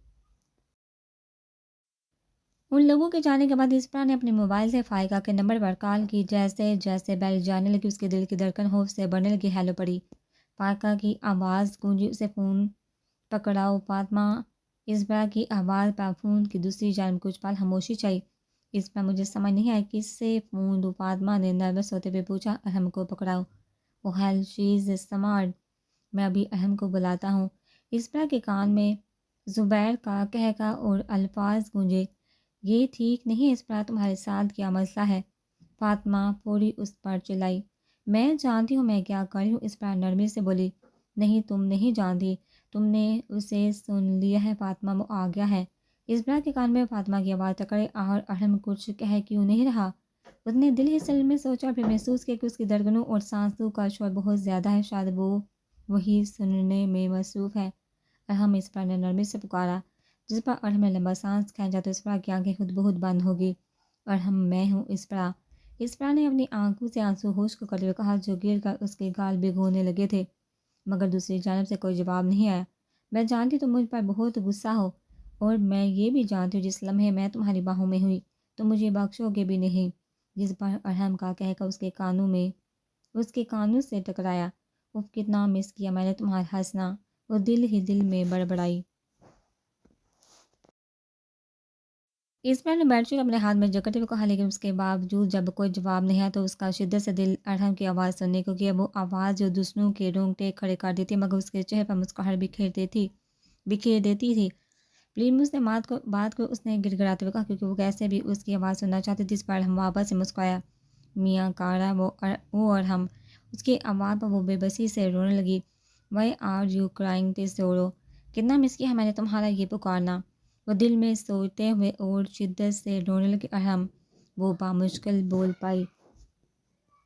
ان لوگوں کے جانے کے بعد اسپرا نے اپنے موبائل سے فائقہ کے نمبر پر کال کی۔ جیسے جیسے بیل جانے لگی، اس کے دل کی دھڑکن خوف سے بڑھنے لگی۔ ہیلو پڑی، فائقہ کی آواز گونجی۔ اسے فون پکڑاؤ فاطمہ۔ اسپرا کی آواز پر فون کی دوسری جانب کچھ پل خاموشی چھائی۔ اسپرا، مجھے سمجھ نہیں آیا کس سے فون دوں؟ فاطمہ نے نروس ہوتے ہوئے پوچھا۔ ارحم کو پکڑاؤ۔ وہ ہیل شی از اسمارٹ، میں ابھی ارحم کو بلاتا ہوں۔ اسپرا کے کان میں زبیر کا کہکا اور الفاظ گونجے۔ یہ ٹھیک نہیں اسپرا، تمہارے ساتھ کیا مسئلہ ہے؟ فاطمہ فوری اس پر چلائی۔ میں جانتی ہوں میں کیا کر رہی ہوں، اسپرا نرمی سے بولی۔ نہیں تم نہیں جانتی، تم نے اسے سن لیا ہے فاطمہ، وہ آ گیا ہے۔ اسپرا کے کان میں فاطمہ کی آواز ٹکرائی، اور ارحم کچھ کہہ کیوں نہیں رہا؟ اس نے دل ہی دل میں سوچا، پھر محسوس کیا کہ اس کی دھڑکنوں اور سانسوں کا شور بہت زیادہ ہے، شاید وہ وہی سننے میں مصروف ہے۔ ارحم، اسپرا نے نرمی سے پکارا، جس پر ارحم نے لمبا سانس کھینچا تو اسپرا کی آنکھیں خود بخود بند ہو گئی۔ ارحم، میں ہوں اسپرا۔ اسپرا نے اپنی آنکھوں سے آنسو خشک کرتے ہوئے کہا، جو گر کر اس کے گال بھگونے لگے تھے، مگر دوسری جانب سے کوئی جواب نہیں آیا۔ میں جانتی تم مجھ پر بہت غصہ ہو، اور میں یہ بھی جانتی ہوں جس لمحے میں تمہاری باہوں میں ہوئی تو مجھے بخشو گے بھی نہیں۔ جس پر ارحم کا کہہ اس کے کانوں سے ٹکرایا۔ اف، کتنا مس کیا میں نے تمہارا ہنسنا، وہ دل ہی دل میں بڑبڑائی۔ اسپرا نے بیٹھ کر اپنے ہاتھ میں جکڑتے ہوئے کہا، لیکن اس کے باوجود جب کوئی جواب نہیں آیا تو اس کا شدت سے دل ارحم کی آواز سننے کو کیا، وہ آواز جو دوسروں کے رونگٹے کھڑے کر دیتی مگر اس کے چہرے پر مسکراہٹ بکھیر دیتی تھی۔ پلیز مجھ سے بات کو اس نے گڑ گڑاتے ہوئے کہا، کیونکہ وہ کیسے بھی اس کی آواز سننا چاہتی تھی۔ اس پر ارحم واپس سے مسکرایا۔ میاں کارا، وہ ارحم، اس کی آواز پر وہ بے بسی سے رونے لگی۔ وائی آر یو کرائنگ ٹسورو، کتنا مس کیا ہے میں نے تمہارا یہ پکارنا، وہ دل میں سوچتے ہوئے اور شدت سے رونے لگی۔ ارحم، وہ بامشکل بول پائی،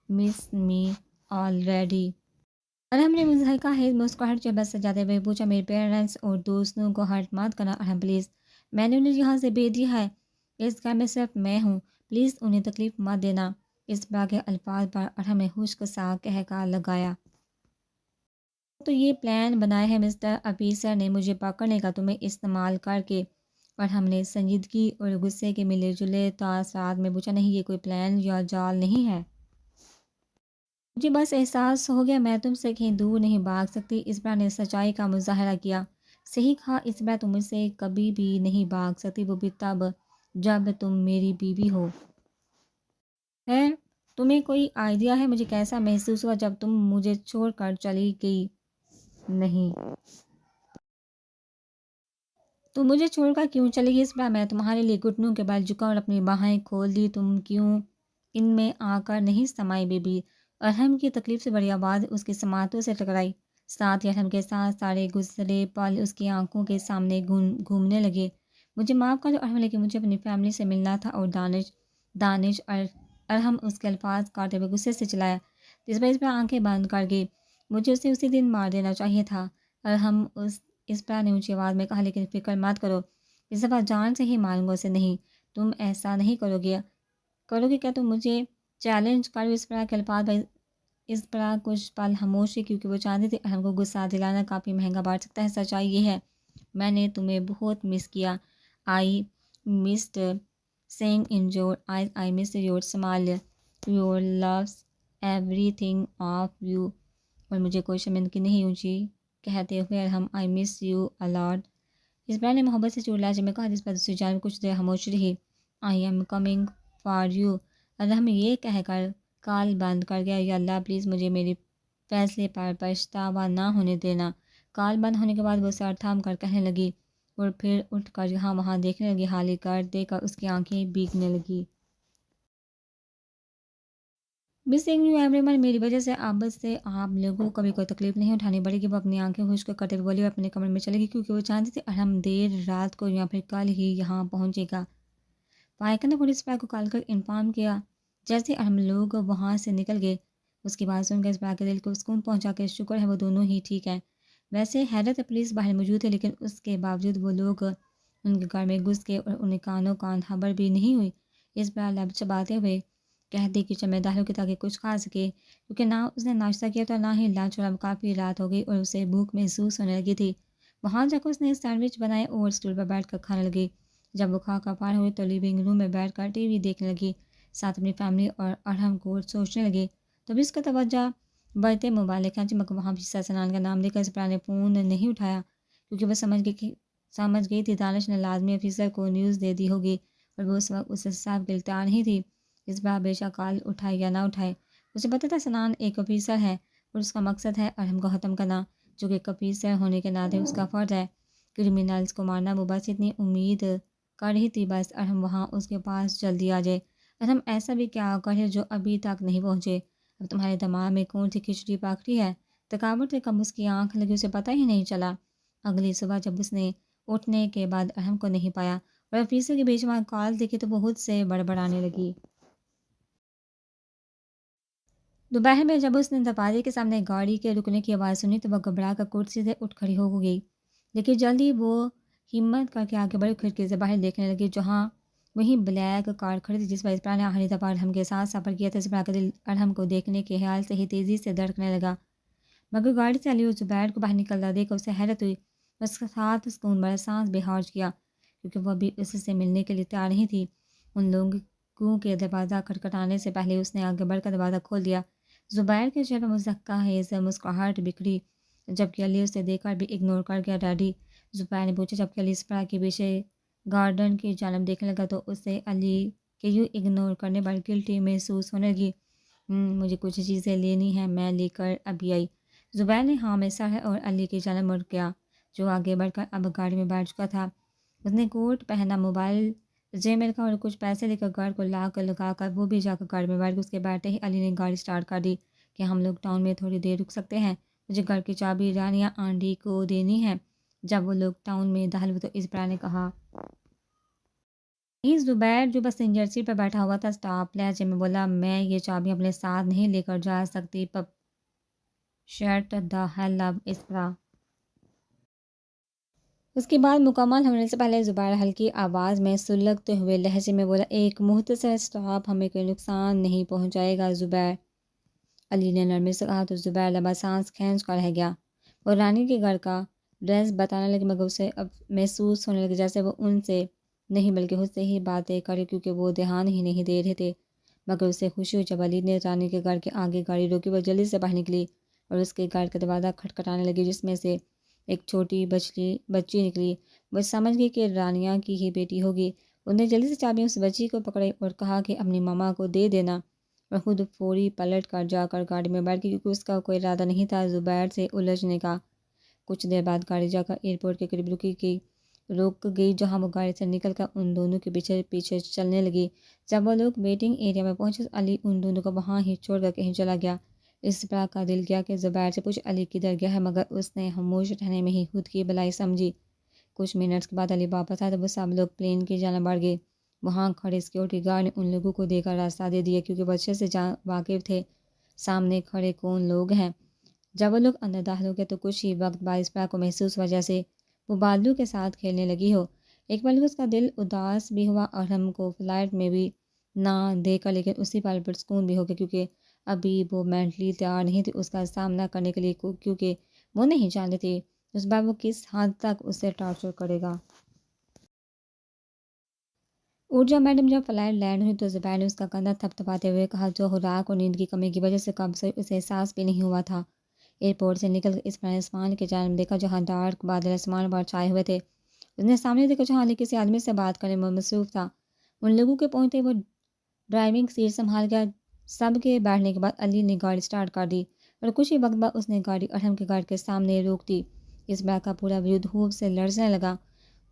مس می آلریڈی۔ ارحم نے مضحکہ خیز مسکراہٹ چہرے پر سجاتے ہوئے پوچھا، میرے پیرنٹس اور دوستوں کو ہرٹ مت کرنا ارحم پلیز، میں نے انہیں یہاں سے بھیج دیا ہے، اس گھر میں صرف میں ہوں، پلیز انہیں تکلیف مت دینا۔ اسپرا کے الفاظ پر ارحم نے خشک سا کہکا لگایا۔ تو یہ پلان بنایا ہے مسٹر آفیسر نے مجھے پکڑنے کا، تمہیں استعمال کر کے؟ ارحم نے سنجیدگی اور غصے کے ملے جلے تاثرات میں پوچھا، نہیں یہ کوئی پلان یا جال نہیں ہے، مجھے بس احساس ہو گیا میں تم سے کہیں دور نہیں بھاگ سکتی۔ اسپرا نے سچائی کا مظاہرہ کیا۔ صحیح کہا اسپرا، تم مجھ سے کبھی بھی نہیں بھاگ سکتی، وہ بھی تب جب تم میری بیوی ہو۔ ہے تمہیں کوئی آئیڈیا ہے مجھے کیسا محسوس ہوا جب تم مجھے چھوڑ کر چلی گئی؟ نہیں، تم مجھے چھوڑ کر کیوں چلی گئی اسپرا؟ میں تمہارے لیے گھٹنوں کے بل جھکا اور اپنی باہیں کھول دی، تم کیوں ان میں آ کر نہیں سمائی بیبی؟ ارحم کی تکلیف سے بڑی آواز اس کی سماعتوں سے ٹکرائی، ساتھ ہی ارحم کے ساتھ سارے گزرے پل اس کی آنکھوں کے سامنے گھومنے لگے۔ مجھے معاف کر دو ارحم، لیکن مجھے اپنی فیملی سے ملنا تھا، اور دانش دانش اور ارحم اس کے الفاظ کاٹے ہوئے غصے سے چلایا، جس پر اس پر آنکھیں بند کر گئی۔ مجھے اسے اسی دن مار دینا چاہیے تھا۔ ارحم اس پر نے اونچی آواز میں کہا، لیکن فکر مت کرو، اس دفعہ جان سے ہی ماروں گا اسے۔ نہیں، تم ایسا نہیں کرو گے کیا؟ تم مجھے چیلنج کرو؟ اس طرح کے الفاظ پر اس طرح کچھ پل خاموشی، کیونکہ وہ چاہتی تھی ارحم کو غصہ دلانا کافی مہنگا پڑ سکتا ہے۔ سچائی یہ ہے، میں نے تمہیں بہت مس کیا۔ I missed seeing in your eyes, I missed your smile, your loves, everything of you. اور مجھے کوئی شرمندگی نہیں، اونچی کہتے ہوئے ارحم، آئی مس یو الاٹ۔ اس بار نے محبت سے چور لہجے میں کہا، جس پر دوسری جانب کچھ دیر خاموشی رہی۔ I am coming for you. Arham یہ کہہ کر کال بند کر گیا۔ یا اللہ پلیز مجھے میرے فیصلے پر پچھتاوا نہ ہونے دینا۔ کال بند ہونے کے بعد وہ سر تھام کر کہنے لگی اور پھر اٹھ کر یہاں وہاں دیکھنے لگی۔ حالی کر دے کر اس کی آنکھیں بھیگنے لگی۔ مسنگ یو ایوری ون، میری وجہ سے اب سے آپ لوگوں کو کبھی کوئی تکلیف نہیں اٹھانی پڑے گی۔ وہ اپنی آنکھیں خشک کرتے ہوئے بولی اور اپنے کمرے میں چلے گی، کیونکہ وہ چاہتی تھی ارحم دیر رات کو یا پھر کل ہی یہاں پہنچے گا۔ فائقہ نے پولیس پر کو کال کر انفارم کیا۔ جیسے ارحم لوگ وہاں سے نکل گئے، اس کی بات سن کر اس بار کے دل کو سکون پہنچا کہ شکر ہے وہ دونوں ہی ٹھیک ہیں۔ ویسے حیرت پولیس باہر موجود ہے، لیکن اس کے باوجود وہ لوگ ان کے گھر میں گھس گئے اور انہیں کانوں کان خبر بھی نہیں ہوئی۔ اس بار لب چباتے ہوئے کہتی کچن میں داخل ہوئی تاکہ کچھ کھا سکے، کیونکہ نہ اس نے ناشتہ کیا تھا نہ ہی لنچ، اور اب کافی رات ہو گئی اور اسے بھوک محسوس ہونے لگی تھی۔ وہاں جا کر اس نے سینڈوچ بنائے اور اسٹول پر بیٹھ کر کھانے لگی۔ جب وہ کھا کر پار ہوئی تو لیونگ روم میں بیٹھ کر ٹی وی دیکھنے لگی، ساتھ اپنی فیملی اور ارحم کو سوچنے لگی۔ تبھی اس کا توجہ بڑھتے موبائل نے کھینچی، مگر وہاں بھی سنان کا نام دے کر زبیر نے فون نہیں اٹھایا، کیونکہ وہ سمجھ گئی تھی دانش نے لازمی آفیسر کو نیوز دے دی ہوگی اور وہ اس وقت اس سے صاف گرفتار نہیں تھی۔ اس بار بے شک کال اٹھائے یا نہ اٹھائے، اسے پتہ تھا سنان ایک آفیسر ہے اور اس کا مقصد ہے ارحم کو ختم کرنا، جو کہ ایک آفیسر ہونے کے ناطے اس کا فرض ہے۔ کرمنلز کو مارنا، وہ بس اتنی امید کر رہی تھی بس ارحم وہاں اس کے پاس جلدی آ جائے۔ ارحم ایسا بھی کیا کرے جو ابھی تک نہیں پہنچے؟ اب تمہارے دماغ میں کون سی کھچڑی پک رہی ہے؟ تھکاوٹ سے کب اس کی آنکھ لگی اسے پتہ ہی نہیں چلا۔ اگلی صبح جب اس نے اٹھنے کے بعد ارحم کو نہیں پایا اور آفیسر کے بے شمار کال دیکھی تو بہت سے بڑبڑانے لگی۔ دوپہر میں جب اس نے دروازے کے سامنے گاڑی کے رکنے کی آواز سنی تو وہ گھبرا کر کرسی سے اٹھ کھڑی ہو گئی، لیکن جلدی وہ ہمت کر کے آگے بڑھی، کھڑکی سے باہر دیکھنے لگی جہاں وہیں بلیک کار کھڑی تھی جس پر اسپرا نے آخری دفعہ ارحم کے ساتھ سفر کیا تھا۔ اسپرا کا دل ارحم کو دیکھنے کے خیال سے ہی تیزی سے دھڑکنے لگا، مگر گاڑی سے علی اور زبیر کو باہر نکلتا دیکھ کر اسے حیرت ہوئی۔ اس کے ساتھ سکون بڑا سانس بے خارج کیا، کیونکہ وہ ابھی اس سے ملنے کے لیے تیار نہیں تھی۔ ان لوگوں کے دروازہ کھٹکھٹانے سے پہلے اس نے آگے بڑھ کر دروازہ کھول دیا۔ زبیر کے چہرے پر مضحکہ خیز مسکراہٹ بکھری، جبکہ علی اسے دیکھ کر بھی اگنور کر گیا۔ ڈیڈی؟ زبیر نے پوچھا، جبکہ علی اسپرا کے پیچھے گارڈن کی جانب دیکھنے لگا تو اسے علی کے یوں اگنور کرنے پر گلٹی محسوس ہونے لگی۔ مجھے کچھ چیزیں لینی ہیں، میں لے کر ابھی آئی۔ زبیر نے ہاں میں سر اور علی کی جانب مڑ گیا، جو آگے بڑھ کر اب گاڑی میں بیٹھ چکا تھا۔ اس نے کوٹ پہنا، موبائل جیب میں رکھا اور کچھ پیسے لے کر گھر کو لاک لگا کر وہ بھی جا کر گاڑی میں بیٹھ گئی۔ اس کے بیٹھتے ہی علی نے گاڑی سٹارٹ کر دی کہ ہم لوگ ٹاؤن میں تھوڑی دیر رک سکتے ہیں، مجھے گھر کی چابی رانیہ آنٹی کو دینی ہے۔ جب وہ لوگ ٹاؤن میں داخل ہوئے تو اسپرا نے کہا۔ زبیر جو پسنجر سیٹ پر بیٹھا ہوا تھا سٹاپ لہجے میں بولا، میں یہ چابی اپنے ساتھ نہیں لے کر جا سکتی۔ شٹ دا ہیل اپ اسپرا۔ اس کی بات مکمل ہونے سے پہلے زبیر ہلکی آواز میں سلگتے ہوئے لہجے میں بولا، ایک مختصر سٹاپ ہمیں کوئی نقصان نہیں پہنچائے گا زبیر۔ علی نے نرمی سے کہا تو زبیر لمبا سانس کھینچ کر رہ گیا۔ وہ رانی کے گھر کا ڈریس بتانے لگی، مگر اسے اب محسوس ہونے لگی جیسے وہ ان سے نہیں بلکہ خود سے ہی باتیں کرے، کیونکہ وہ دھیان ہی نہیں دے رہے تھے۔ مگر اسے خوشی ہوئی جب علی نے رانی کے گھر کے آگے گاڑی روکی، وہ جلدی سے باہر نکلی اور اس کے گھر کا دروازہ کھٹکھٹانے لگی، جس میں سے ایک چھوٹی بچی نکلی۔ وہ سمجھ گئی کہ رانیہ کی ہی بیٹی ہوگی۔ انہوں نے جلدی سے چابیاں اس بچی کو پکڑائی اور کہا کہ اپنی ماما کو دے دینا، اور خود فوری پلٹ کر جا کر گاڑی میں بیٹھ گئی، کیونکہ اس کا کوئی ارادہ نہیں تھا زبیر سے الجھنے کا۔ کچھ دیر بعد گاڑی جا کر ایئرپورٹ کے قریب رک گئی، جہاں وہ گاڑی سے نکل کر ان دونوں کے پیچھے پیچھے چلنے لگی۔ جب وہ لوگ ویٹنگ ایریا میں پہنچے تو علی ان دونوں کو وہاں ہی چھوڑ کر کہیں چلا گیا۔ اسپرا کا دل کیا کہ زبیر سے پوچھ علی کدھر گیا ہے، مگر اس نے خاموش رہنے میں ہی خود کی بھلائی سمجھی۔ کچھ منٹس کے بعد علی واپس آیا تو وہ سب لوگ پلین کی جانب بڑھ گئے۔ وہاں کھڑے سیکورٹی گارڈ نے ان لوگوں کو دے کر راستہ دے دیا کیونکہ وہ اچھے سے واقف تھے سامنے کھڑے کون لوگ ہیں۔ جب وہ لوگ اندر داخل ہو گئے تو کچھ ہی وقت بعد اسپرا کو محسوس وجہ سے وہ بادلوں کے ساتھ کھیلنے لگی ہو۔ ایک پل اس کا دل اداس بھی ہوا اور ہم کو فلائٹ میں بھی نہ دے کر، لیکن اسی پل پر سکون بھی ہو گیا کیونکہ ابھی وہ مینٹلی تیار نہیں تھی اس کا سامنا کرنے کے لیے، کیونکہ وہ نہیں جانتی تھی اس بار وہ کس حد تک اسے ٹارچر کرے گا۔ اٹھ جاؤ میڈم۔ جب فلائٹ لینڈ ہوئی تو زبیر نے اس کا کندھا تھپ تھپاتے ہوئے کہا، جو خوراک اور نیند کی کمی کی وجہ سے کب سے اسے احساس بھی نہیں ہوا تھا۔ ایئرپورٹ سے نکل کر اس نے آسمان کی جانب دیکھا جہاں ڈارک بادل آسمان پر چھائے ہوئے تھے۔ اس نے سامنے دیکھا جہاں علی کسی آدمی سے بات کرنے میں مصروف تھا۔ ان لوگوں کے پہنچتے وہ ڈرائیونگ سیٹ سنبھال گیا۔ سب کے بیٹھنے کے بعد علی نے گاڑی سٹارٹ کر دی اور کچھ ہی وقت بعد اس نے گاڑی ارحم کے گھر کے سامنے روک دی۔ اس بار کا پورا وجود خوب سے لرزنے لگا۔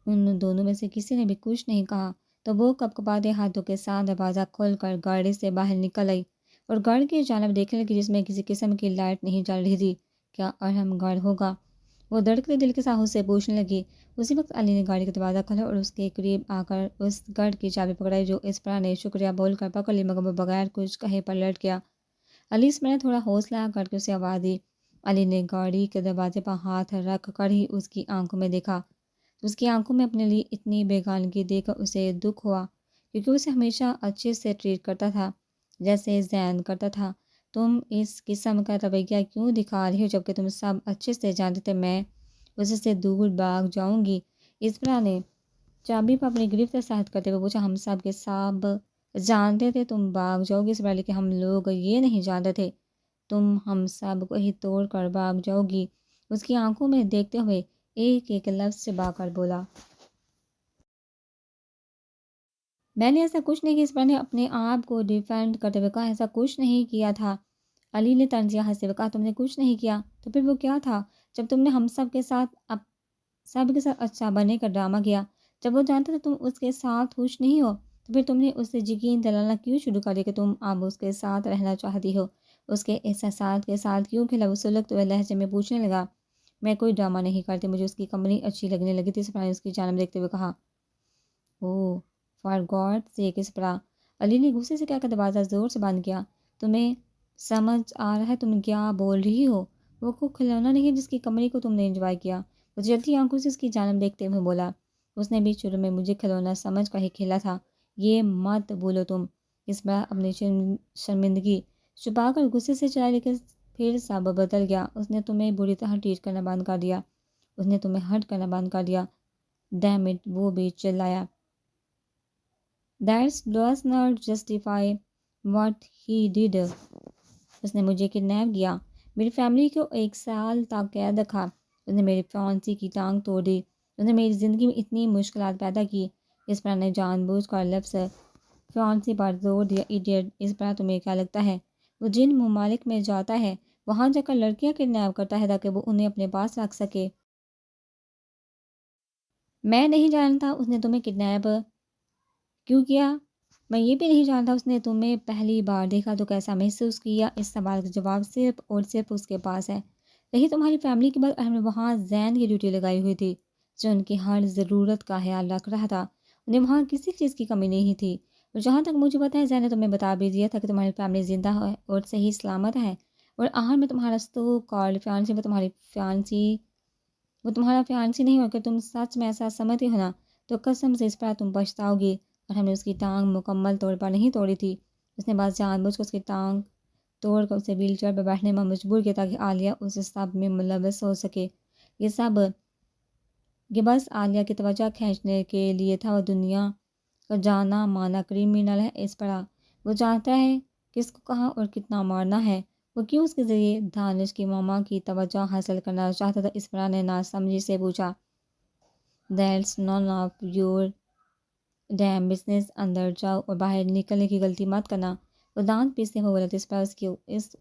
ان دونوں میں سے کسی نے بھی کچھ نہیں کہا تو وہ کپکپاتے ہاتھوں کے ساتھ دروازہ کھول کر گاڑی سے باہر نکل آئی اور گھر کی جانب دیکھنے لگی جس میں کسی قسم کی لائٹ نہیں جل رہی تھی۔ کیا ارحم گھر ہوگا؟ وہ دھڑکتے دل کے ساتھ اس سے پوچھنے لگی۔ اسی وقت علی نے گاڑی کا دروازہ کھولا اور اس کے قریب آ کر اس گھر کی چابی پکڑائی جو اسپرا نے شکریہ بول کر پکڑ لی، مگر وہ بغیر کچھ کہے پلٹ گیا۔ علی اسپرا نے تھوڑا حوصلہ کر کے اسے آواز دی۔ علی نے گاڑی کے دروازے پر ہاتھ رکھ کر ہی اس کی آنکھوں میں دیکھا۔ اس کی آنکھوں میں اپنے لیے اتنی بیگانگی دیکھ کر اسے دکھ ہوا کیونکہ اسے ہمیشہ اچھے سے ٹریٹ کرتا تھا جیسے زین کرتا تھا۔ تم اس قسم کا رویہ کیوں دکھا رہی ہو جبکہ تم سب اچھے سے جانتے تھے میں اس سے دور بھاگ جاؤں گی؟ اسپرا نے چابی پر اپنی گرفت سخت کرتے ہوئے پوچھا۔ ہم سب کے سب جانتے تھے تم بھاگ جاؤ گی اسپرا، لیکن ہم لوگ یہ نہیں جانتے تھے تم ہم سب کو ہی توڑ کر بھاگ جاؤ گی۔ اس کی آنکھوں میں دیکھتے ہوئے ایک ایک لفظ سے با کر بولا۔ میں نے ایسا کچھ نہیں کیا، اسپرا نے اپنے آپ کو ڈیفینڈ کرتے ہوئے کہا۔ ایسا کچھ نہیں کیا تھا، علی نے طنزیہ ہنستے ہوئے کہا۔ تم نے کچھ نہیں کیا تو پھر وہ کیا تھا؟ جب تم نے ہم سب کے ساتھ اچھا بننے کا ڈرامہ کیا، جب وہ جانتا تھا تم اس کے ساتھ خوش نہیں ہو، تو پھر تم نے اسے یقین دلانا کیوں شروع کر دیا کہ تم اب اس کے ساتھ رہنا چاہتی ہو؟ اس کے احساسات کے ساتھ کیوں کھیلا؟ وہ سلگتے ہوئے لہجے میں پوچھنے لگا۔ میں کوئی ڈرامہ نہیں کرتی، مجھے اس کی کمپنی اچھی لگنے لگی تھی، اسپرا نے اس کی جانب دیکھتے ہوئے کہا۔ اوہ فار گاڈ سیک اسپرا، علی نے غصے سے کہہ کر دروازہ زور سے بند کیا۔ تمہیں سمجھ آ رہا ہے تم کیا بول رہی ہو؟ وہ کوئی کھلونا نہیں ہے جس کی کمپنی کو تم نے انجوائے کیا۔ وہ جلتی آنکھوں سے اس کی جانب دیکھتے ہوئے بولا۔ اس نے بھی شروع میں مجھے کھلونا سمجھ کر ہی کھیلا تھا، یہ مت بولو تم۔ اسپرا اپنی شرمندگی چھپا کر غصے سے چلا، لیکن پھر سب بدل گیا۔ اس نے تمہیں بری طرح ٹریٹ کرنا بند کر دیا، اس نے تمہیں ہرٹ کرنا بند کر دیا۔ ڈیم اٹ، وہ بھی چلایا۔ That does not justify what he did. اس نے مجھے کڈنیپ کیا، میری فیملی کو 1 سال تک قید رکھا، اس نے میری فیانسی کی ٹانگ توڑ دی، اس نے میری زندگی میں اتنی مشکلات پیدا کی۔ اسپرا نے جان بوجھ کر لفظ فیانسی پر زور دیا۔ ایڈیٹ، اسپرا تمہیں کیا لگتا ہے وہ جن ممالک میں جاتا ہے وہاں جا کر لڑکیاں کڈنیپ کرتا ہے تاکہ وہ انہیں اپنے پاس رکھ سکے؟ میں نہیں جانتا اس نے تمہیں کڈنیپ کیوں کیا، میں یہ بھی نہیں جانتا اس نے تمہیں پہلی بار دیکھا تو کیسا محسوس کیا۔ اس سوال کا جواب صرف اور صرف اس کے پاس ہے۔ رہی تمہاری فیملی کی بات، ہم نے وہاں زین کی ڈیوٹی لگائی ہوئی تھی جو ان کی ہر ضرورت کا خیال رکھ رہا تھا، انہیں وہاں کسی چیز کی کمی نہیں تھی۔ اور جہاں تک مجھے پتہ ہے زین نے تمہیں بتا بھی دیا تھا کہ تمہاری فیملی زندہ ہے اور صحیح سلامت ہے، اور آخر میں تمہارا سو کالڈ فیانسی وہ تمہارا فیانسی نہیں، اور کہ تم سچ میں ایسا سمجھتی ہو نا تو قسم سے اس پر تم پچھتاؤ گی۔ اور ہم نے اس کی ٹانگ مکمل طور پر نہیں توڑی تھی، اس نے بس جان بوجھ کر اس کی ٹانگ توڑ کر اسے ویل چیئر پر بیٹھنے میں مجبور کیا تاکہ عالیہ اس سب میں ملوث ہو سکے۔ یہ بس عالیہ کی توجہ کھینچنے کے لیے تھا۔ وہ دنیا کا جانا مانا کرمینل ہے اسپرا، وہ جانتا ہے کس کو کہاں اور کتنا مارنا ہے۔ وہ کیوں اس کے ذریعے دانش کی ماما کی توجہ حاصل کرنا چاہتا تھا؟ اسپرا نے ناسمجھی سے پوچھا۔ That's none of your damn business, اندر جاؤ اور باہر نکلنے کی غلطی مت کرنا۔ وہ دانت پیستے ہوئے بولا۔ اسپرا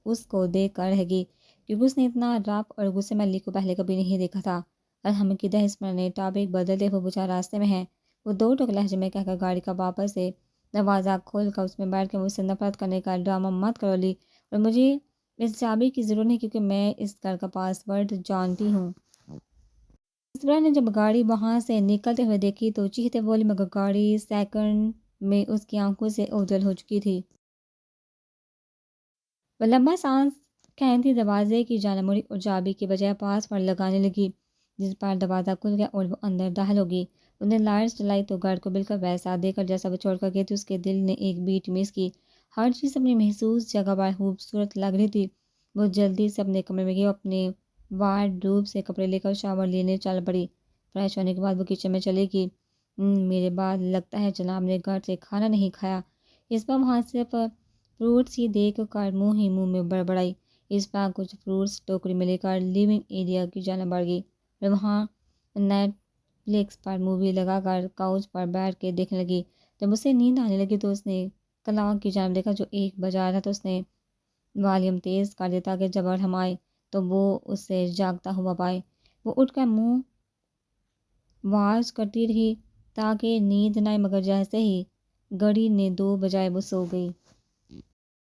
اس کو دیکھ کر رہ گئی کیونکہ اس نے اتنا رف اور غصے میں علی کو پہلے کبھی نہیں دیکھا تھا۔ الحمد کی دہ، اسپرا نے ٹاپک بدلتے ہوئے پوچھا۔ راستے میں ہے، وہ 2 ٹوک لہجے میں کہہ کر گاڑی کا واپس سے دروازہ کھول کر اس میں بیٹھ کے مجھ سے نفرت کرنے کا ڈرامہ مت کرو علی، اور مجھے اس چابی کی ضرورت نہیں کیونکہ میں اس گھر کا پاسورڈ جانتی ہوں۔ اسپرا نے جب گاڑی وہاں سے نکلتے ہوئے دیکھی تو چیختے بولی، مگر گاڑی سیکنڈ میں اس کی آنکھوں سے اوجھل ہو چکی تھی۔ وہ لمبا سانس کھینتی دروازے کی جانب مڑی اور چابی کے بجائے پاس پر لگانے لگی، جس پر دروازہ کھل گیا اور وہ اندر داخل ہو گئی۔ انہوں نے لائٹس جلائی تو گھر کو بالکل ویسا دیکھ کر جیسا وہ چھوڑ کر گئی تھی۔ اس کے دل نے ایک بیٹ مس کی۔ ہر چیز اپنی محسوس جگہ پر خوبصورت لگ رہی تھی۔ وہ جلدی سے اپنے کمرے میں گئی اور اپنے وارڈروب سے کپڑے لے کر شاور لینے چل پڑی۔ فریش ہونے کے بعد وہ کچن میں چلی گئی۔ میرے بعد لگتا ہے جناب نے گھر سے کھانا نہیں کھایا۔ اس پر وہاں سے فروٹس ہی دیکھ کر منہ ہی منہ میں بڑبڑائی۔ اس پر کچھ فروٹس ٹوکری میں لے کر لیونگ ایریا کی جانب بڑھ گئی اور وہاں نیٹ فلکس پر مووی لگا کر کاؤچ پر بیٹھ کے دیکھنے لگی۔ جب اسے نیند آنے لگی تو اس نے کلاک کی جانب دیکھا جو 1 بجا رہا، تو اس نے والیوم تیز کر دیا تاکہ جب ہم آئے تو وہ اسے جاگتا ہوا پائے۔ وہ اٹھ کر منہ واش کرتی رہی تاکہ نیند نہ آئے، مگر جیسے ہی گھڑی نے 2 بجائے وہ سو گئی۔